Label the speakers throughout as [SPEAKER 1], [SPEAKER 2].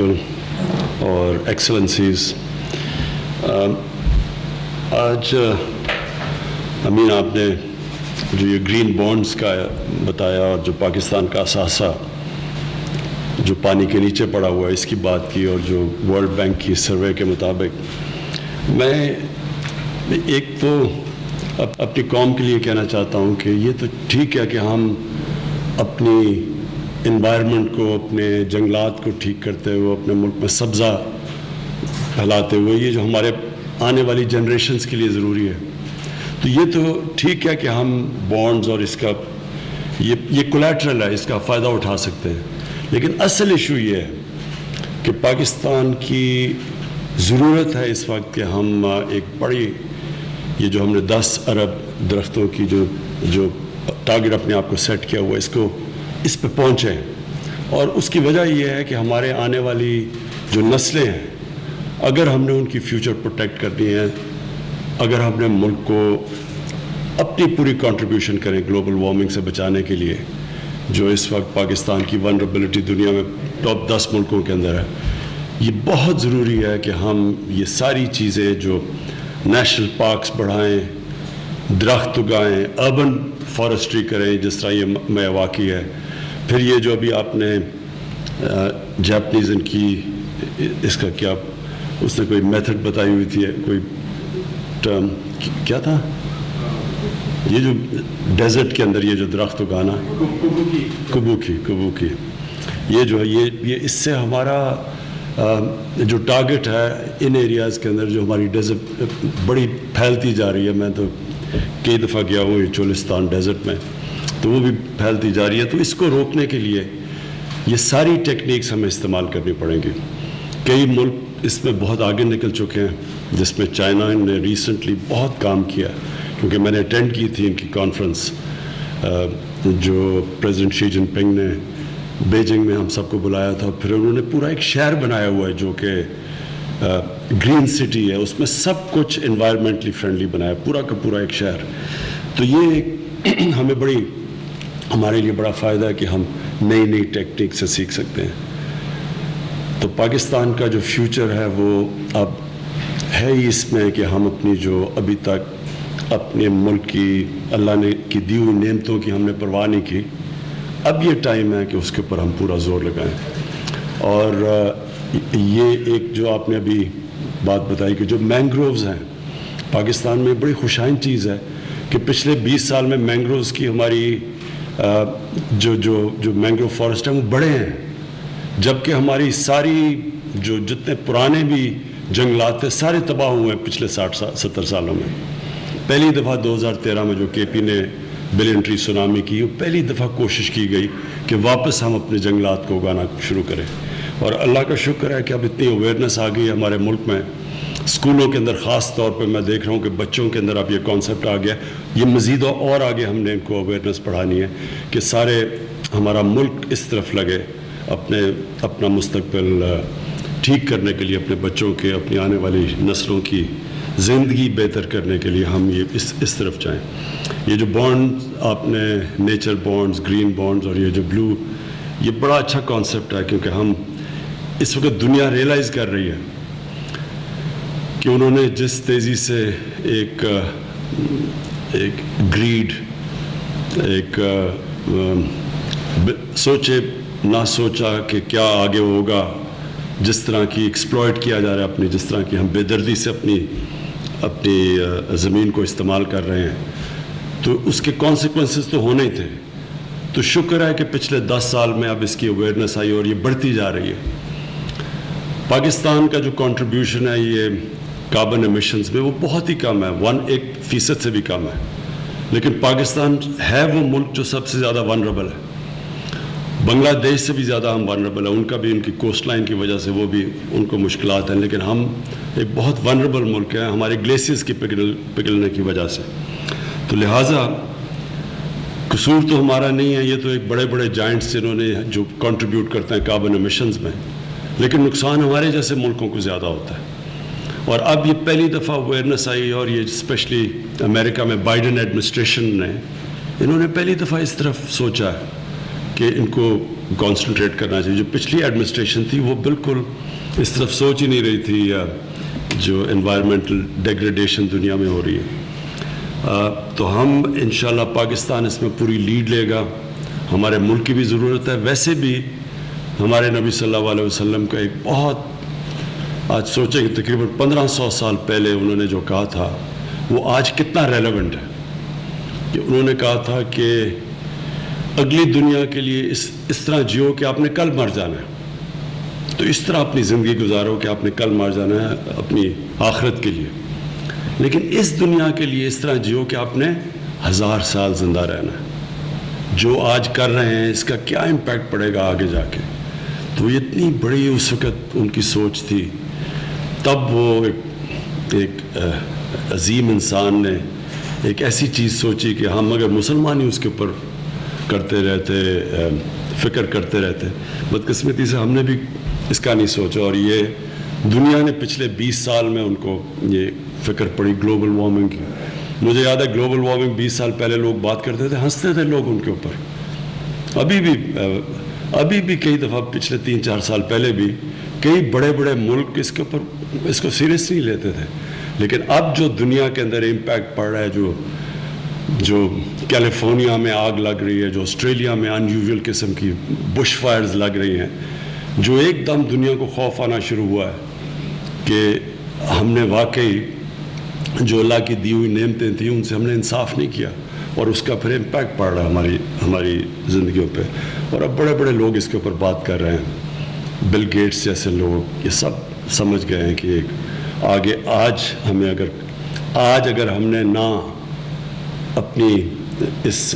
[SPEAKER 1] اور ایکسلنسیز، آج امین آپ نے جو یہ گرین بانڈز کا بتایا اور جو پاکستان کا اثاثہ جو پانی کے نیچے پڑا ہوا ہے اس کی بات کی، اور جو ورلڈ بینک کی سروے کے مطابق میں ایک تو اپنی قوم کے لیے کہنا چاہتا ہوں کہ یہ تو ٹھیک ہے کہ ہم اپنی انوائرمنٹ کو، اپنے جنگلات کو ٹھیک کرتے ہوئے، اپنے ملک میں سبزہ پھیلاتے ہوئے، یہ جو ہمارے آنے والی جنریشنز کے لیے ضروری ہے، تو یہ تو ٹھیک ہے کہ ہم بانڈز اور اس کا یہ کولیٹرل ہے، اس کا فائدہ اٹھا سکتے ہیں. لیکن اصل ایشو یہ ہے کہ پاکستان کی ضرورت ہے اس وقت کہ ہم ایک بڑی یہ جو ہم نے 10 ارب درختوں کی جو ٹارگٹ اپنے آپ کو سیٹ کیا ہوا اس پہ پہنچیں. اور اس کی وجہ یہ ہے کہ ہمارے آنے والی جو نسلیں ہیں، اگر ہم نے ان کی فیوچر پروٹیکٹ کرنی ہے، اگر ہم نے ملک کو اپنی پوری کنٹریبیوشن کریں گلوبل وارمنگ سے بچانے کے لیے، جو اس وقت پاکستان کی ونربلٹی دنیا میں ٹاپ 10 ملکوں کے اندر ہے، یہ بہت ضروری ہے کہ ہم یہ ساری چیزیں جو نیشنل پارکس بڑھائیں، درخت اگائیں، اربن فارسٹری کریں جس طرح یہ میاواکی ہے. پھر یہ جو ابھی آپ نے جاپنیز ان کی اس کا کیا اس نے کوئی میتھڈ بتائی ہوئی تھی، کوئی ٹرم کیا تھا، یہ جو ڈیزرٹ کے اندر یہ جو درخت اگانا، کبوکی، یہ جو ہے یہ اس سے ہمارا جو ٹارگٹ ہے ان ایریاز کے اندر جو ہماری ڈیزرٹ بڑی پھیلتی جا رہی ہے. میں تو کئی دفعہ گیا ہوں یہ چولستان ڈیزرٹ میں، تو وہ بھی پھیلتی جا رہی ہے. تو اس کو روکنے کے لیے یہ ساری ٹیکنیکس ہمیں استعمال کرنی پڑیں گی. کئی ملک اس میں بہت آگے نکل چکے ہیں، جس میں چائنا نے ریسنٹلی بہت کام کیا، کیونکہ میں نے اٹینڈ کی تھی ان کی کانفرنس جو پریزیڈنٹ شی جن پنگ نے بیجنگ میں ہم سب کو بلایا تھا. پھر انہوں نے پورا ایک شہر بنایا ہوا ہے جو کہ گرین سٹی ہے، اس میں سب کچھ انوائرمنٹلی فرینڈلی بنایا، پورا کا پورا ایک شہر. تو یہ ہمیں ہمارے لیے بڑا فائدہ ہے کہ ہم نئی ٹیکنیک سے سیکھ سکتے ہیں. تو پاکستان کا جو فیوچر ہے وہ اب ہے ہی اس میں کہ ہم اپنی جو ابھی تک اپنے ملک کی اللہ نے کی دی ہوئی نعمتوں کی ہم نے پرواہ نہیں کی، اب یہ ٹائم ہے کہ اس کے اوپر ہم پورا زور لگائیں. اور یہ ایک جو آپ نے ابھی بات بتائی کہ جو مینگرووز ہیں پاکستان میں، بڑی خوشائن چیز ہے کہ پچھلے 20 سال میں مینگرووز کی ہماری جو مینگروو فارسٹ ہیں وہ بڑے ہیں، جبکہ ہماری ساری جتنے پرانے بھی جنگلات تھے سارے تباہ ہوئے ہیں پچھلے 60-70 سالوں میں. پہلی دفعہ 2013 میں جو کے پی نے بلینٹری سونامی کی، وہ پہلی دفعہ کوشش کی گئی کہ واپس ہم اپنے جنگلات کو اگانا شروع کریں. اور اللہ کا شکر ہے کہ اب اتنی اویئرنیس آ گئی ہے ہمارے ملک میں، اسکولوں کے اندر خاص طور پہ میں دیکھ رہا ہوں کہ بچوں کے اندر اب یہ کانسیپٹ آ گیا. یہ مزید اور آگے ہم نے ان کو اویئرنیس پڑھانی ہے کہ سارے ہمارا ملک اس طرف لگے اپنا مستقبل ٹھیک کرنے کے لیے، اپنے بچوں کے، اپنی آنے والی نسلوں کی زندگی بہتر کرنے کے لیے ہم یہ اس طرف جائیں. یہ جو بانڈ آپ نے نیچر بانڈز، گرین بانڈز اور یہ جو بلو، یہ بڑا اچھا کانسیپٹ ہے، کیونکہ ہم اس وقت دنیا ریئلائز کر رہی ہے کہ انہوں نے جس تیزی سے ایک گریڈ، ایک سوچے نہ سوچا کہ کیا آگے ہوگا، جس طرح کی ایکسپلائٹ کیا جا رہا ہے جس طرح کی ہم بے دردی سے اپنی زمین کو استعمال کر رہے ہیں، تو اس کے کانسیکوینسز تو ہونے ہی تھے. تو شکر ہے کہ پچھلے 10 سال میں اب اس کی اویئرنیس آئی اور یہ بڑھتی جا رہی ہے. پاکستان کا جو کنٹریبیوشن ہے یہ کاربن ایمیشنز میں وہ بہت ہی کم ہے، 1% سے بھی کم ہے. لیکن پاکستان ہے وہ ملک جو سب سے زیادہ ونربل ہے. بنگلہ دیش سے بھی زیادہ ہم ونربل ہیں، ان کا بھی ان کی کوسٹ لائن کی وجہ سے وہ بھی ان کو مشکلات ہیں، لیکن ہم ایک بہت ونربل ملک ہیں ہمارے گلیشیئرز کی پگھلنے کی وجہ سے. تو لہٰذا قصور تو ہمارا نہیں ہے، یہ تو ایک بڑے جائنٹس جنہوں نے جو کنٹریبیوٹ کرتے ہیں کاربن ایمیشنز میں، لیکن نقصان ہمارے جیسے ملکوں کو زیادہ ہوتا ہے. اور اب یہ پہلی دفعہ اویئرنیس آئی، اور یہ اسپیشلی امریکہ میں بائیڈن ایڈمنسٹریشن نے انہوں نے پہلی دفعہ اس طرف سوچا کہ ان کو کانسنٹریٹ کرنا چاہیے. جو پچھلی ایڈمنسٹریشن تھی وہ بالکل اس طرف سوچ ہی نہیں رہی تھی جو انوائرمنٹل ڈیگریڈیشن دنیا میں ہو رہی ہے. تو ہم انشاءاللہ پاکستان اس میں پوری لیڈ لے گا. ہمارے ملک کی بھی ضرورت ہے. ویسے بھی ہمارے نبی صلی اللہ علیہ وسلم کا ایک بہت, آج سوچیں کہ تقریباً 1500 سال پہلے انہوں نے جو کہا تھا وہ آج کتنا ریلیونٹ ہے. کہ انہوں نے کہا تھا کہ اگلی دنیا کے لیے اس طرح جیو کہ آپ نے کل مر جانا ہے. تو اس طرح اپنی زندگی گزارو کہ آپ نے کل مر جانا ہے اپنی آخرت کے لیے. لیکن اس دنیا کے لیے اس طرح جیو کہ آپ نے 1000 سال زندہ رہنا ہے. جو آج کر رہے ہیں اس کا کیا امپیکٹ پڑے گا آگے جا کے. تو اتنی بڑی اس وقت ان کی سوچ تھی. تب وہ ایک عظیم انسان نے ایک ایسی چیز سوچی کہ ہم اگر مسلمان ہی اس کے اوپر کرتے رہتے, فکر کرتے رہتے. بدقسمتی سے ہم نے بھی اس کا نہیں سوچا, اور یہ دنیا نے پچھلے 20 سال میں ان کو یہ فکر پڑی گلوبل وارمنگ کی. مجھے یاد ہے گلوبل وارمنگ 20 سال پہلے لوگ بات کرتے تھے, ہنستے تھے لوگ ان کے اوپر. ابھی بھی کئی دفعہ پچھلے 3-4 سال پہلے بھی کئی بڑے بڑے ملک اس کو سیریس نہیں لیتے تھے. لیکن اب جو دنیا کے اندر امپیکٹ پڑ رہا ہے, جو کیلیفورنیا میں آگ لگ رہی ہے, جو آسٹریلیا میں ان یوزول قسم کی بش فائرز لگ رہی ہیں, جو ایک دم دنیا کو خوف آنا شروع ہوا ہے کہ ہم نے واقعی جو اللہ کی دی ہوئی نعمتیں تھیں ان سے ہم نے انصاف نہیں کیا, اور اس کا پھر امپیکٹ پڑ رہا ہے ہماری زندگیوں پہ. اور اب بڑے بڑے لوگ اس کے اوپر بات کر رہے ہیں. بل گیٹس جیسے لوگ یہ سب سمجھ گئے ہیں کہ آگے آج اگر ہم نے نہ اپنی اس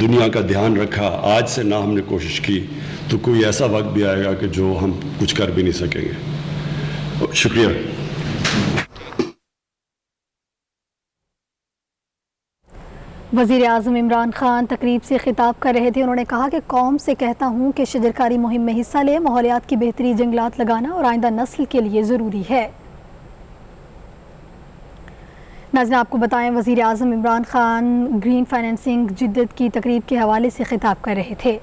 [SPEAKER 1] دنیا کا دھیان رکھا, آج سے نہ ہم نے کوشش کی, تو کوئی ایسا وقت بھی آئے گا کہ جو ہم کچھ کر بھی نہیں سکیں گے. شکریہ.
[SPEAKER 2] وزیر اعظم عمران خان تقریب سے خطاب کر رہے تھے. انہوں نے کہا کہ قوم سے کہتا ہوں کہ شجرکاری مہم میں حصہ لے. ماحولیات کی بہتری, جنگلات لگانا اور آئندہ نسل کے لیے ضروری ہے. ناظرین آپ کو بتائیں وزیر اعظم عمران خان گرین فائنینسنگ جدت کی تقریب کے حوالے سے خطاب کر رہے تھے.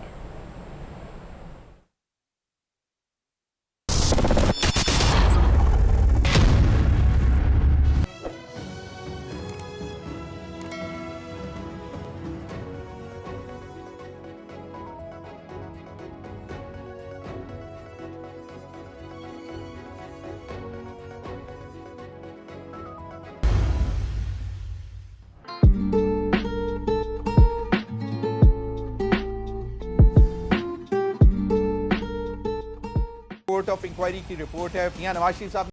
[SPEAKER 3] کورٹ آف انکوائری کی رپورٹ ہے. میاں نواز شریف صاحب